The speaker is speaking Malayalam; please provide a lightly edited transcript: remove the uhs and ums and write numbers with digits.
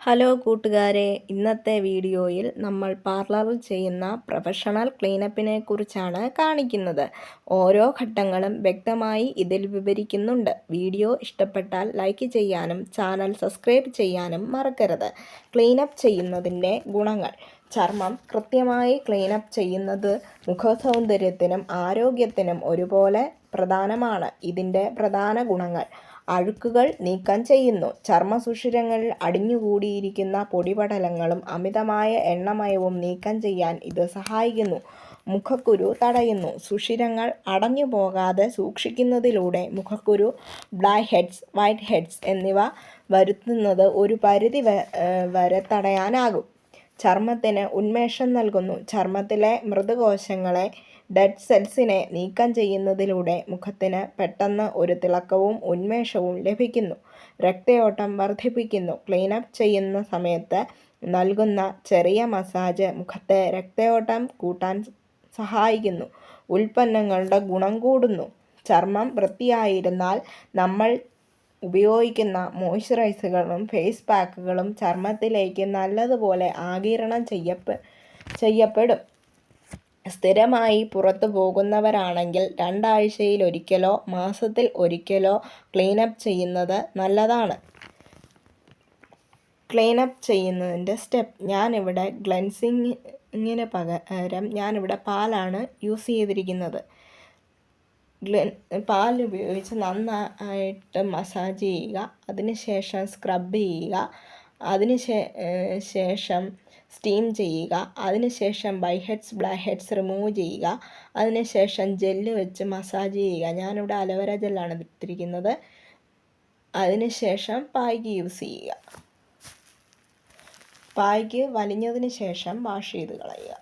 ഹലോ കൂട്ടുകാരെ, ഇന്നത്തെ വീഡിയോയിൽ നമ്മൾ പാർലറിൽ ചെയ്യുന്ന പ്രൊഫഷണൽ ക്ലീനപ്പിനെ കുറിച്ചാണ് കാണിക്കുന്നത്. ഓരോ ഘട്ടങ്ങളും വ്യക്തമായി ഇതിൽ വിവരിക്കുന്നുണ്ട്. വീഡിയോ ഇഷ്ടപ്പെട്ടാൽ ലൈക്ക് ചെയ്യാനും ചാനൽ സബ്സ്ക്രൈബ് ചെയ്യാനും മറക്കരുത്. ക്ലീനപ്പ് ചെയ്യുന്നതിൻ്റെ ഗുണങ്ങൾ. ചർമ്മം കൃത്യമായി ക്ലീനപ്പ് ചെയ്യുന്നത് മുഖസൗന്ദര്യത്തിനും ആരോഗ്യത്തിനും ഒരുപോലെ പ്രധാനമാണ്. ഇതിൻ്റെ പ്രധാന ഗുണങ്ങൾ: അഴുക്കുകൾ നീക്കം ചെയ്യുന്നു. ചർമ്മസുഷിരങ്ങളിൽ അടിഞ്ഞുകൂടിയിരിക്കുന്ന പൊടിപടലങ്ങളും അമിതമായ എണ്ണമയവും നീക്കം ചെയ്യാൻ ഇത് സഹായിക്കുന്നു. മുഖക്കുരു തടയുന്നു. സുഷിരങ്ങൾ അടഞ്ഞു പോകാതെ സൂക്ഷിക്കുന്നതിലൂടെ മുഖക്കുരു, ബ്ലാക്ക് ഹെഡ്സ്, വൈറ്റ് ഹെഡ്സ് എന്നിവ വരുത്തുന്നത് ഒരു പരിധി വരെ തടയാനാകും. ചർമ്മത്തിന് ഉന്മേഷം നൽകുന്നു. ചർമ്മത്തിലെ മൃദുകോശങ്ങളെ, ഡെഡ് സെൽസിനെ നീക്കം ചെയ്യുന്നതിലൂടെ മുഖത്തിന് പെട്ടെന്ന് ഒരു തിളക്കവും ഉന്മേഷവും ലഭിക്കുന്നു. രക്തയോട്ടം വർദ്ധിപ്പിക്കുന്നു. ക്ലീനപ്പ് ചെയ്യുന്ന സമയത്ത് നൽകുന്ന ചെറിയ മസാജ് മുഖത്തെ രക്തയോട്ടം കൂട്ടാൻ സഹായിക്കുന്നു. ഉൽപ്പന്നങ്ങളുടെ ഗുണം കൂടുന്നു. ചർമ്മം വൃത്തിയായിരുന്നാൽ നമ്മൾ ഉപയോഗിക്കുന്ന മോയ്സ്ചറൈസറുകളും ഫേസ് പാക്കുകളും ചർമ്മത്തിലേക്ക് നല്ലതുപോലെ ആഗിരണം ചെയ്യപ്പെടും. സ്ഥിരമായി പുറത്തു പോകുന്നവരാണെങ്കിൽ 2 ആഴ്ചയിലൊരിക്കലോ മാസത്തിൽ ഒരിക്കലോ ക്ലീനപ്പ് ചെയ്യുന്നത് നല്ലതാണ്. ക്ലീനപ്പ് ചെയ്യുന്നതിൻ്റെ സ്റ്റെപ്പ്. ഞാനിവിടെ ഗ്ലെൻസിങ്ങിന് പകരം ഞാനിവിടെ പാലാണ് യൂസ് ചെയ്തിരിക്കുന്നത്. പാൽ ഉപയോഗിച്ച് നന്നായിട്ട് മസാജ് ചെയ്യുക. അതിനുശേഷം സ്ക്രബ് ചെയ്യുക. ശേഷം സ്റ്റീം ചെയ്യുക. അതിനുശേഷം white heads, black heads remove ചെയ്യുക. അതിനുശേഷം ജെല്ല് വെച്ച് മസാജ് ചെയ്യുക. ഞാനിവിടെ അലോവേര ജെല്ലാണ് എടുത്തിരിക്കുന്നത്. അതിനുശേഷം പായ്ക്ക് യൂസ് ചെയ്യുക. പായ്ക്ക് വലിഞ്ഞതിന് ശേഷം വാഷ് ചെയ്ത് കളയുക.